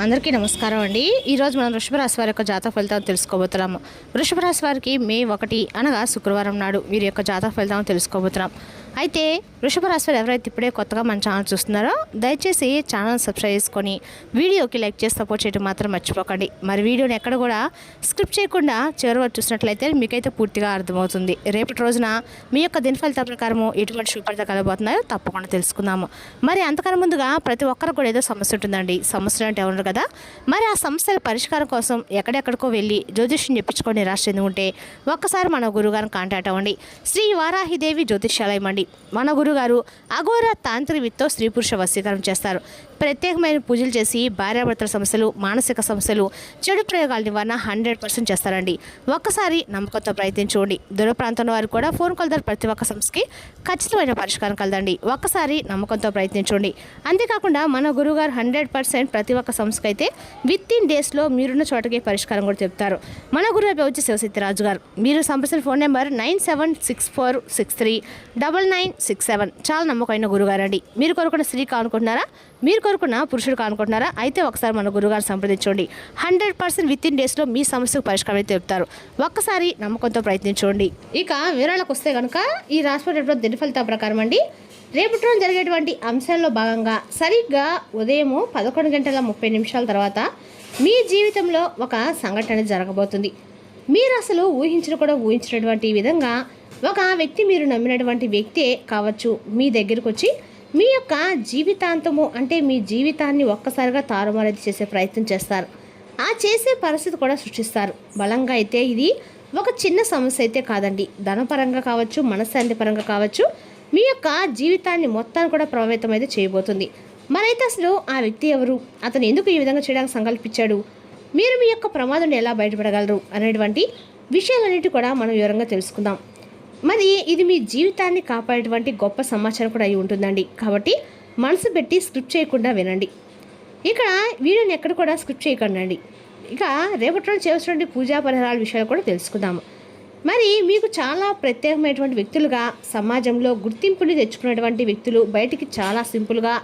అందరికీ నమస్కారం అండి. ఈరోజు మనం వృషభ రాశి వారి యొక్క జాతక ఫలితాలను తెలుసుకోబోతున్నాము. వృషభ రాశి వారికి మే 1 అనగా శుక్రవారం నాడు వీరి యొక్క జాతక ఫలితాలను తెలుసుకోబోతున్నాం. అయితే వృషభ రాశి వారు ఎవరైతే ఇప్పుడే కొత్తగా మన ఛానల్ చూస్తున్నారో దయచేసి ఛానల్ సబ్స్క్రైబ్ చేసుకొని వీడియోకి లైక్ చేసి సపోర్ట్ చేయడం మాత్రం మర్చిపోకండి. మరి వీడియోని ఎక్కడ కూడా స్క్రిప్ట్ చేయకుండా చివరి వరకు చూసినట్లయితే మీకైతే పూర్తిగా అర్థమవుతుంది. రేపటి రోజున మీ యొక్క దిన ఫలితాల ప్రకారము ఎటువంటి శుభఫలితాలు కలగబోతున్నాయో తప్పకుండా తెలుసుకుందాము. మరి అంతకన్నా ముందుగా ప్రతి ఒక్కరు కూడా ఏదో సమస్య ఉంటుందండి. సమస్యలు అంటే ఎవరు కదా. మరి ఆ సమస్యల పరిష్కారం కోసం ఎక్కడెక్కడికో వెళ్ళి జ్యోతిష్యం చెప్పించుకొని నిరాశ చెంది ఉంటే ఒక్కసారి మన గురుగారిని కాంటాక్ట్ అవ్వండి. శ్రీ వారాహిదేవి జ్యోతిష్యాలయం అండి. మన గురుగారు అఘోర తాంత్రికతో స్త్రీ పురుష వశీకరణ చేస్తారు. ప్రత్యేకమైన పూజలు చేసి భార్యాభర్తల సమస్యలు, మానసిక సమస్యలు, చెడు ప్రయోగాల నివారణ 100% చేస్తారండి. ఒక్కసారి నమ్మకంతో ప్రయత్నించుకోండి. దూర ప్రాంతంలో వారు కూడా ఫోన్ కాల్ ద్వారా ప్రతి ఒక్క సమస్యకి ఖచ్చితమైన పరిష్కారం కలదండి. ఒక్కసారి నమ్మకంతో ప్రయత్నించండి. అంతేకాకుండా మన గురుగారు 100% ప్రతి ఒక్క సమస్యకి అయితే విత్ ఇన్ డేస్లో మీరున్న చోటకి పరిష్కారం కూడా చెప్తారు. మన గురువు వచ్చి శివశక్తిరాజు గారు. మీరు సంప్రదించిన ఫోన్ నెంబర్ 9764639967. చాలా నమ్మకమైన గురుగారు అండి. మీరు కోరుకున్న స్త్రీ కానుకుంటున్నారా, మీరు కోరుకున్న పురుషుడు కానుకుంటున్నారా, అయితే ఒకసారి మన గురుగారు సంప్రదించండి. 100% విత్ ఇన్ డేస్లో మీ సమస్యకు పరిష్కారం అయితే చెప్తారు. ఒక్కసారి నమ్మకంతో ప్రయత్నించండి. ఇక వివరాలకు వస్తే కనుక ఈ రాశి దిన ఫలితాల ప్రకారం అండి, రేపటి రోజు జరిగేటువంటి అంశాల్లో భాగంగా సరిగ్గా ఉదయం 11:30 తర్వాత మీ జీవితంలో ఒక సంఘటన జరగబోతుంది. మీరు అసలు ఊహించినటువంటి విధంగా ఒక వ్యక్తి, మీరు నమ్మినటువంటి వ్యక్తే కావచ్చు, మీ దగ్గరకు వచ్చి మీ యొక్క జీవితాంతము అంటే మీ జీవితాన్ని ఒక్కసారిగా తారుమారు చేసే ప్రయత్నం చేస్తారు. ఆ చేసే పరిస్థితి కూడా సృష్టిస్తారు. బలంగా అయితే ఇది ఒక చిన్న సమస్య అయితే కాదండి. ధనపరంగా కావచ్చు, మనశ్శాంతి పరంగా కావచ్చు, మీ యొక్క జీవితాన్ని మొత్తాన్ని కూడా ప్రభావితం అయితే చేయబోతుంది. మరైతే అసలు ఆ వ్యక్తి ఎవరు, అతను ఎందుకు ఈ విధంగా చేయడానికి సంకల్పించాడు, మీరు మీ యొక్క ప్రమాదం ఎలా బయటపడగలరు అనేటువంటి విషయాలన్నిటి కూడా మనం వివరంగా తెలుసుకుందాం. మరి ఇది మీ జీవితాన్ని కాపాడేటువంటి గొప్ప సమాచారం కూడా అయి ఉంటుందండి. కాబట్టి మనసు పెట్టి స్క్రిప్ట్ చేయకుండా వినండి. ఇక్కడ వీడియోని ఎక్కడ కూడా స్క్రిప్ట్ చేయకండి. ఇక రేపటి రోజు చేయాల్సినటువంటి పూజా పరిహారాల విషయాలు కూడా తెలుసుకుందాము. మరి మీకు చాలా ప్రత్యేకమైనటువంటి వ్యక్తులుగా సమాజంలో గుర్తింపుని తెచ్చుకున్నటువంటి వ్యక్తులు బయటికి చాలా సింపుల్గా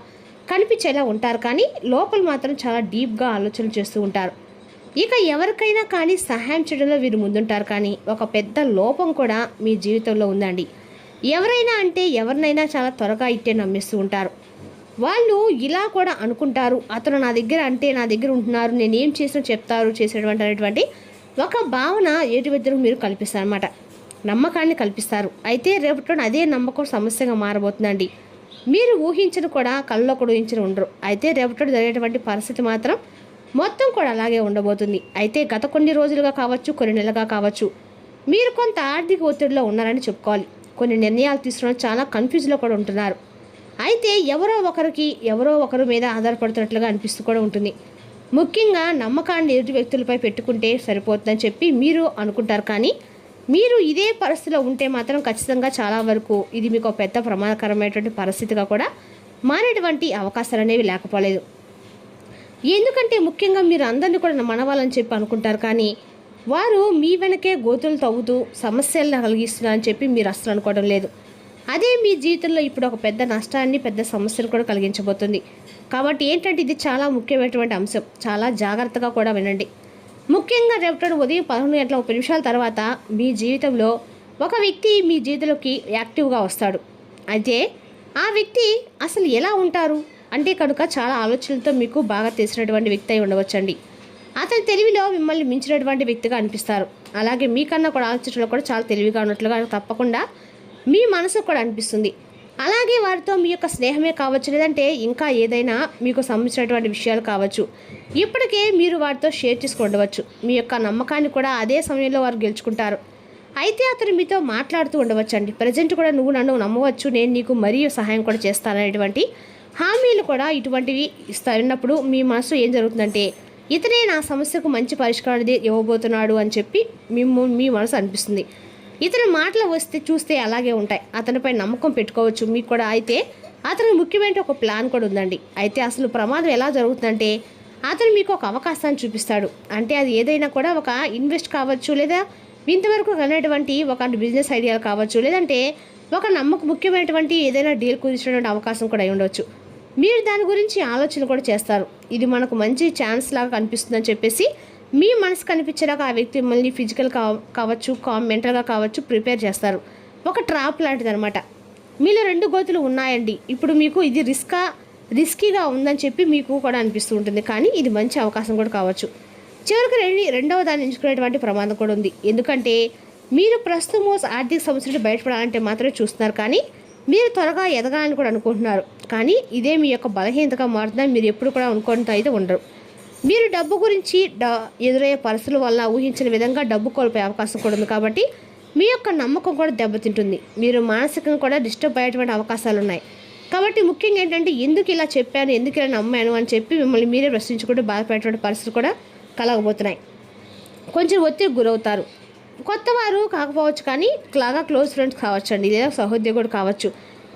కనిపించేలా ఉంటారు, కానీ లోపల మాత్రం చాలా డీప్గా ఆలోచన చేస్తూ ఉంటారు. ఇక ఎవరికైనా కానీ సహాయం చేయడంలో వీరు ముందుంటారు, కానీ ఒక పెద్ద లోపం కూడా మీ జీవితంలో ఉందండి. ఎవరైనా అంటే ఎవరినైనా చాలా త్వరగా ఇట్టే నమ్మిస్తూ ఉంటారు. వాళ్ళు ఇలా కూడా అనుకుంటారు, అతను నా దగ్గర ఉంటున్నారు, నేను ఏం చేసినా చెప్తారు చేసేటువంటి ఒక భావన ఏటి వ్యక్తులకు మీరు కల్పిస్తారన్నమాట. నమ్మకాన్ని కల్పిస్తారు. అయితే రేపటి అదే నమ్మకం సమస్యగా మారబోతుందండి. మీరు ఊహించను కూడా కళ్ళలో కూడా ఊహించని ఉండరు. అయితే రేపటి జరిగేటువంటి పరిస్థితి మాత్రం మొత్తం కూడా అలాగే ఉండబోతుంది. అయితే గత కొన్ని రోజులుగా కావచ్చు, కొన్ని నెలలుగా కావచ్చు, మీరు కొంత ఆర్థిక ఒత్తిడిలో ఉన్నారని చెప్పుకోవాలి. కొన్ని నిర్ణయాలు తీసుకుని చాలా కన్ఫ్యూజ్లో కూడా ఉంటున్నారు. అయితే ఎవరో ఒకరు మీద ఆధారపడుతున్నట్లుగా అనిపిస్తూ కూడా ఉంటుంది. ముఖ్యంగా నమ్మకాన్ని ఎదుటి వ్యక్తులపై పెట్టుకుంటే సరిపోతుందని చెప్పి మీరు అనుకుంటారు, కానీ మీరు ఇదే పరిస్థితిలో ఉంటే మాత్రం ఖచ్చితంగా చాలా వరకు ఇది మీకు పెద్ద ప్రమాదకరమైనటువంటి పరిస్థితిగా కూడా మారేటువంటి అవకాశాలు అనేవి లేకపోలేదు. ఎందుకంటే ముఖ్యంగా మీరు అందరినీ కూడా మనవాలని చెప్పి అనుకుంటారు, కానీ వారు మీ వెనకే గోతులు తవ్వుతూ సమస్యలను కలిగిస్తున్నారని చెప్పి మీరు అసలు అనుకోవడం లేదు. అదే మీ జీవితంలో ఇప్పుడు ఒక పెద్ద నష్టాన్ని, పెద్ద సమస్యను కూడా కలిగించబోతుంది. కాబట్టి ఏంటంటే ఇది చాలా ముఖ్యమైనటువంటి అంశం. చాలా జాగ్రత్తగా కూడా వినండి. ముఖ్యంగా రేపటి ఉదయం 11:30 తర్వాత మీ జీవితంలో ఒక వ్యక్తి మీ జీవితంలోకి యాక్టివ్గా వస్తాడు. అయితే ఆ వ్యక్తి అసలు ఎలా ఉంటారు అంటే కనుక చాలా ఆలోచనలతో మీకు బాగా తెలిసినటువంటి వ్యక్తి అయి ఉండవచ్చండి. అతని తెలివిలో మిమ్మల్ని మించినటువంటి వ్యక్తిగా అనిపిస్తారు. అలాగే మీకన్నా కూడా ఆలోచనలో కూడా చాలా తెలివిగా ఉన్నట్లుగా తప్పకుండా మీ మనసు కూడా అనిపిస్తుంది. అలాగే వారితో మీ యొక్క స్నేహమే కావచ్చు, లేదంటే ఇంకా ఏదైనా మీకు సంబంధించినటువంటి విషయాలు కావచ్చు, ఇప్పటికే మీరు వారితో షేర్ చేసుకుండవచ్చు. మీ యొక్క నమ్మకాన్ని కూడా అదే సమయంలో వారు గెలుచుకుంటారు. అయితే అతను మీతో మాట్లాడుతూ ఉండవచ్చండి. ప్రజెంట్ కూడా నువ్వు నన్ను నమ్మవచ్చు, నేను నీకు మరియు సహాయం కూడా చేస్తాననేటువంటి హామీలు కూడా ఇటువంటివి ఇస్తున్నప్పుడు మీ మనసు ఏం జరుగుతుందంటే ఇతనే నా సమస్యకు మంచి పరిష్కారం ఇవ్వబోతున్నాడు అని చెప్పి మీ మనసు అనిపిస్తుంది. ఇతని మాటలు చూస్తే అలాగే ఉంటాయి. అతనిపై నమ్మకం పెట్టుకోవచ్చు మీకు కూడా. అయితే అతనికి ముఖ్యమైన ఒక ప్లాన్ కూడా ఉందండి. అయితే అసలు ప్రమాదం ఎలా జరుగుతుందంటే అతను మీకు ఒక అవకాశాన్ని చూపిస్తాడు. అంటే అది ఏదైనా కూడా ఒక ఇన్వెస్ట్ కావచ్చు, లేదా ఇంతవరకు అనేటువంటి ఒక బిజినెస్ ఐడియాలు కావచ్చు, లేదంటే ఒక ముఖ్యమైనటువంటి ఏదైనా డీల్ కుదించినటువంటి అవకాశం కూడా అయి ఉండవచ్చు. మీరు దాని గురించి ఆలోచన కూడా చేస్తారు. ఇది మనకు మంచి ఛాన్స్ లాగా కనిపిస్తుందని చెప్పేసి మీ మనసు కనిపించేలాగా ఆ వ్యక్తి మిమ్మల్ని ఫిజికల్ కావచ్చు, మెంటల్గా కావచ్చు ప్రిపేర్ చేస్తారు. ఒక ట్రాప్ లాంటిది అనమాట. మీలో 2 గోతులు ఉన్నాయండి. ఇప్పుడు మీకు ఇది రిస్కీగా ఉందని చెప్పి మీకు కూడా అనిపిస్తూ ఉంటుంది. కానీ ఇది మంచి అవకాశం కూడా కావచ్చు. చివరికి రెండవ దాన్ని ఎంచుకునేటువంటి ప్రమాదం కూడా ఉంది. ఎందుకంటే మీరు ప్రస్తుతము ఆర్థిక సమస్య నుండి బయటపడాలంటే మాత్రమే చూస్తున్నారు. కానీ మీరు త్వరగా ఎదగాలని కూడా అనుకుంటున్నారు. కానీ ఇదే మీ యొక్క బలహీనతగా మారుతుందని మీరు ఎప్పుడు కూడా అనుకుంటూ అయితే ఉండరు. మీరు డబ్బు గురించి ఎదురయ్యే పరిస్థితుల వల్ల ఊహించిన విధంగా డబ్బు కోల్పోయే అవకాశం కూడా ఉంది. కాబట్టి మీ యొక్క నమ్మకం కూడా దెబ్బతింటుంది. మీరు మానసికంగా కూడా డిస్టర్బ్ అయ్యేటువంటి అవకాశాలు ఉన్నాయి. కాబట్టి ముఖ్యంగా ఏంటంటే ఎందుకు ఇలా చెప్పాను, ఎందుకు ఇలా నమ్మాను అని చెప్పి మిమ్మల్ని మీరే ప్రశ్నించుకుంటూ బాధపడేటువంటి పరిస్థితులు కూడా కలగబోతున్నాయి. కొంచెం ఒత్తిడికి గురవుతారు. కొత్త వారు కాకపోవచ్చు, కానీ బాగా క్లోజ్ ఫ్రెండ్స్ కావచ్చు అండి, లేదా సహోద్యోగుడు కావచ్చు,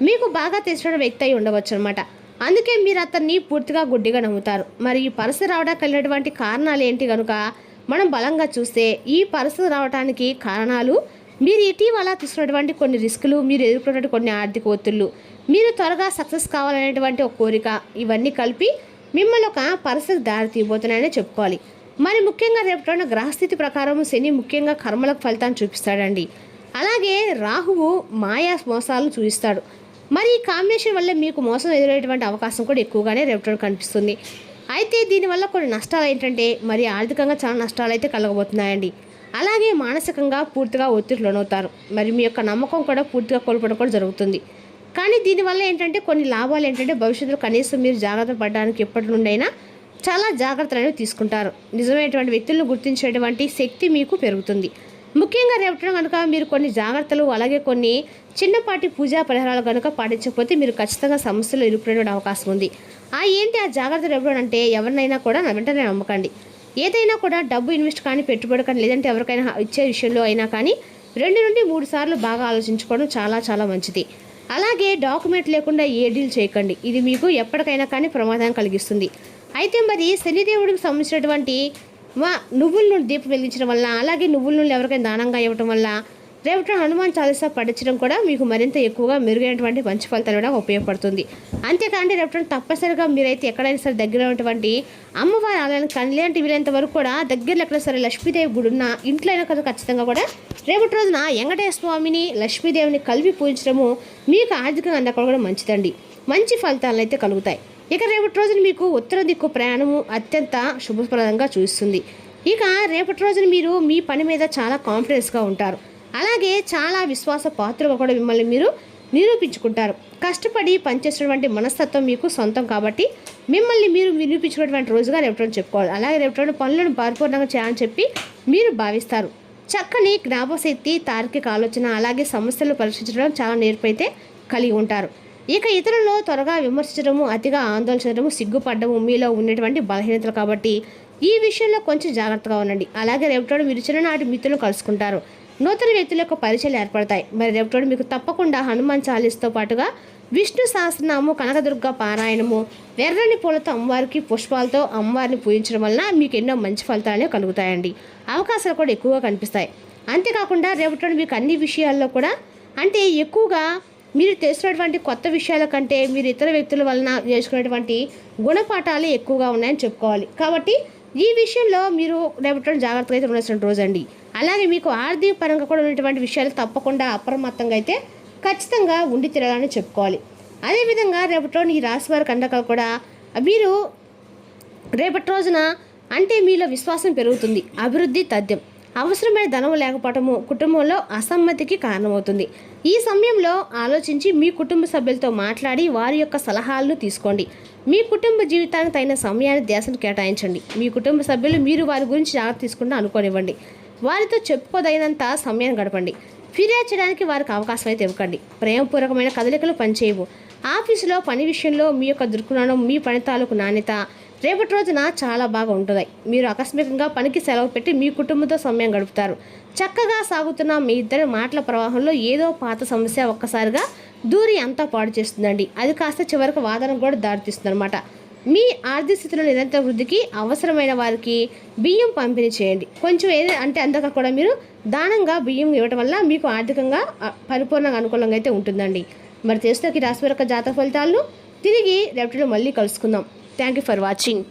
మీకు బాగా తెలిసిన వ్యక్తి అయి ఉండవచ్చు అనమాట. అందుకే మీరు అతన్ని పూర్తిగా గుడ్డిగా నమ్ముతారు. మరి ఈ పరిస్థితి రావడానికి కలిగినటువంటి కారణాలు ఏంటి కనుక మనం బలంగా చూస్తే ఈ పరిస్థితి రావడానికి కారణాలు మీరు ఇటీవల తీసుకున్నటువంటి కొన్ని రిస్కులు, మీరు ఎదుర్కొన్నటువంటి కొన్ని ఆర్థిక ఒత్తిళ్లు, మీరు త్వరగా సక్సెస్ కావాలనేటువంటి ఒక కోరిక, ఇవన్నీ కలిపి మిమ్మల్ని ఒక పరిస్థితి దారి తీయబోతున్నాయని చెప్పుకోవాలి. మరి ముఖ్యంగా రేపటి గ్రహస్థితి ప్రకారం శని ముఖ్యంగా కర్మలకు ఫలితాన్ని చూపిస్తాడండి. అలాగే రాహువు మాయా మోసాలను చూపిస్తాడు. మరి ఈ కాంబినేషన్ వల్ల మీకు మోసం ఎదురయ్యేటువంటి అవకాశం కూడా ఎక్కువగానే రేపటి కనిపిస్తుంది. అయితే దీనివల్ల కొన్ని నష్టాలు ఏంటంటే మరి ఆర్థికంగా చాలా నష్టాలు అయితే కలగబోతున్నాయండి. అలాగే మానసికంగా పూర్తిగా ఒత్తిడి లోనవుతారు. మరి మీ యొక్క నమ్మకం కూడా పూర్తిగా కోల్పోవడం కూడా జరుగుతుంది. కానీ దీనివల్ల ఏంటంటే కొన్ని లాభాలు ఏంటంటే భవిష్యత్తులో కనీసం మీరు జాగ్రత్త పడడానికి ఎప్పటి నుండైనా చాలా జాగ్రత్తలు అనేవి తీసుకుంటారు. నిజమైనటువంటి వ్యక్తులను గుర్తించేటువంటి శక్తి మీకు పెరుగుతుంది. ముఖ్యంగా రేపటి కనుక మీరు కొన్ని జాగ్రత్తలు, అలాగే కొన్ని చిన్నపాటి పూజా పరిహారాలు కనుక పాటించకపోతే మీరు ఖచ్చితంగా సమస్యలు ఇరుక్కునే అవకాశం ఉంది. ఏంటి ఆ జాగ్రత్తలు అంటే ఎవరినైనా కూడా వెంటనే నమ్మకండి. ఏదైనా కూడా డబ్బు ఇన్వెస్ట్ కానీ, పెట్టుబడి కానీ, లేదంటే ఎవరికైనా ఇచ్చే విషయంలో అయినా కానీ 2 నుండి 3 సార్లు బాగా ఆలోచించుకోవడం చాలా చాలా మంచిది. అలాగే డాక్యుమెంట్ లేకుండా ఏ డీల్ చేయకండి. ఇది మీకు ఎప్పటికైనా కానీ ప్రమాదం కలిగిస్తుంది. అయితే మరి శనిదేవుడికి సంబంధించినటువంటి నువ్వుల నూనె దీపం వెలిగించడం వల్ల, అలాగే నువ్వుల నూనె ఎవరికైనా దానంగా ఇవ్వడం వల్ల రేపటి హనుమాన్ చాలీసా పఠించడం కూడా మీకు మరింత ఎక్కువగా మెరుగైనటువంటి మంచి ఫలితాలు కూడా ఉపయోగపడుతుంది. అంతేకాండి రేపటి తప్పనిసరిగా మీరైతే ఎక్కడైనా సరే దగ్గర ఉన్నటువంటి అమ్మవారి ఆలయానికి కానీ, లేదంటే వీలైనంత వరకు కూడా దగ్గరలో ఎక్కడ సరే లక్ష్మీదేవి గుడి ఉన్న ఇంట్లో అయినా కదా ఖచ్చితంగా కూడా రేపటి రోజున వెంకటేశ్వర స్వామిని, లక్ష్మీదేవిని కలిపి పూజించడము మీకు ఆర్థికంగా అందకుండా కూడా మంచిదండి. మంచి ఫలితాలు అయితే కలుగుతాయి. ఇక రేపటి రోజున మీకు ఉత్తర దిక్కు ప్రయాణము అత్యంత శుభప్రదంగా చూస్తుంది. ఇక రేపటి రోజున మీరు మీ పని మీద చాలా కాన్ఫిడెన్స్గా ఉంటారు. అలాగే చాలా విశ్వాస పాత్రగా కూడా మిమ్మల్ని మీరు నిరూపించుకుంటారు. కష్టపడి పనిచేసినటువంటి మనస్తత్వం మీకు సొంతం కాబట్టి మిమ్మల్ని మీరు నిరూపించుకున్నటువంటి రోజుగా రేపటి చెప్పుకోవాలి. అలాగే రేపటి పనులను పరిపూర్ణంగా చేయాలని చెప్పి మీరు భావిస్తారు. చక్కని జ్ఞాపకశక్తి, తార్కిక ఆలోచన, అలాగే సమస్యలు పరిష్కరించడం చాలా నేర్పైతే కలిగి ఉంటారు. ఇక ఇతరులను త్వరగా విమర్శించడము, అతిగా ఆందోళన చేయడము, సిగ్గుపడము మీలో ఉన్నటువంటి బలహీనతలు కాబట్టి ఈ విషయంలో కొంచెం జాగ్రత్తగా ఉండండి. అలాగే రేపటి మీరు చిన్ననాటి మిత్రులను కలుసుకుంటారు. నూతన వ్యక్తుల యొక్క పరిచయాలు ఏర్పడతాయి. మరి రేపటి మీకు తప్పకుండా హనుమాన్ చాలీస్తో పాటుగా విష్ణు సహస్రనామము, కనకదుర్గ పారాయణము, ఎర్రని పూలతో అమ్మవారికి పుష్పాలతో అమ్మవారిని పూజించడం వలన మీకు ఎన్నో మంచి ఫలితాలు కలుగుతాయండి. అవకాశాలు కూడా ఎక్కువగా కనిపిస్తాయి. అంతేకాకుండా రేపటి మీకు అన్ని విషయాల్లో కూడా అంటే ఎక్కువగా మీరు తెలుసుకున్నటువంటి కొత్త విషయాల కంటే మీరు ఇతర వ్యక్తుల వలన నేర్చుకునేటువంటి గుణపాఠాలు ఎక్కువగా ఉన్నాయని చెప్పుకోవాలి. కాబట్టి ఈ విషయంలో మీరు రేపటి జాగ్రత్తగా అయితే ఉండాల్సిన రోజు అండి. అలాగే మీకు ఆర్థిక పరంగా కూడా ఉన్నటువంటి విషయాలు తప్పకుండా అప్రమత్తంగా అయితే ఖచ్చితంగా ఉండి తిరగాలని చెప్పుకోవాలి. అదేవిధంగా రేపటి ఈ రాశి వారి కండకాలు కూడా మీరు రేపటి రోజున అంటే మీలో విశ్వాసం పెరుగుతుంది, అభివృద్ధి తథ్యం. అవసరమైన ధనం లేకపోవటము కుటుంబంలో అసమ్మతికి కారణమవుతుంది. ఈ సమయంలో ఆలోచించి మీ కుటుంబ సభ్యులతో మాట్లాడి వారి యొక్క సలహాలను తీసుకోండి. మీ కుటుంబ జీవితానికి తగిన సమయాన్ని ధ్యాసను కేటాయించండి. మీ కుటుంబ సభ్యులు మీరు వారి గురించి జాగ్రత్త తీసుకుంటూ అనుకోనివ్వండి. వారితో చెప్పుకోదగినంత సమయాన్ని గడపండి. ఫిర్యాదు చేయడానికి వారికి అవకాశం అయితే ఇవ్వకండి. ప్రేమపూర్వకమైన కదలికలు పనిచేయవు. ఆఫీసులో పని విషయంలో మీ యొక్క దృక్కోణం, మీ పని తాలూకు నాణ్యత రేపటి రోజున చాలా బాగా ఉంటుంది. మీరు ఆకస్మికంగా పనికి సెలవు పెట్టి మీ కుటుంబంతో సమయం గడుపుతారు. చక్కగా సాగుతున్న మీ ఇద్దరి మాటల ప్రవాహంలో ఏదో పాత సమస్య ఒక్కసారిగా దూరి అంతా పాడు చేస్తుందండి. అది కాస్త చివరికి వాదనకు కూడా దారితీస్తుంది అనమాట. మీ ఆర్థిక స్థితిలో నిరంతర వృద్ధికి అవసరమైన వారికి బియ్యం పంపిణీ చేయండి. కొంచెం అంటే అంతగా కూడా మీరు దానంగా బియ్యం ఇవ్వడం వల్ల మీకు ఆర్థికంగా పరిపూర్ణంగా అనుకూలంగా అయితే ఉంటుందండి. మరి తెలుసుకి రాశి యొక్క జాతక ఫలితాలను తిరిగి రేపటిలో మళ్ళీ కలుసుకుందాం. Thank you for watching.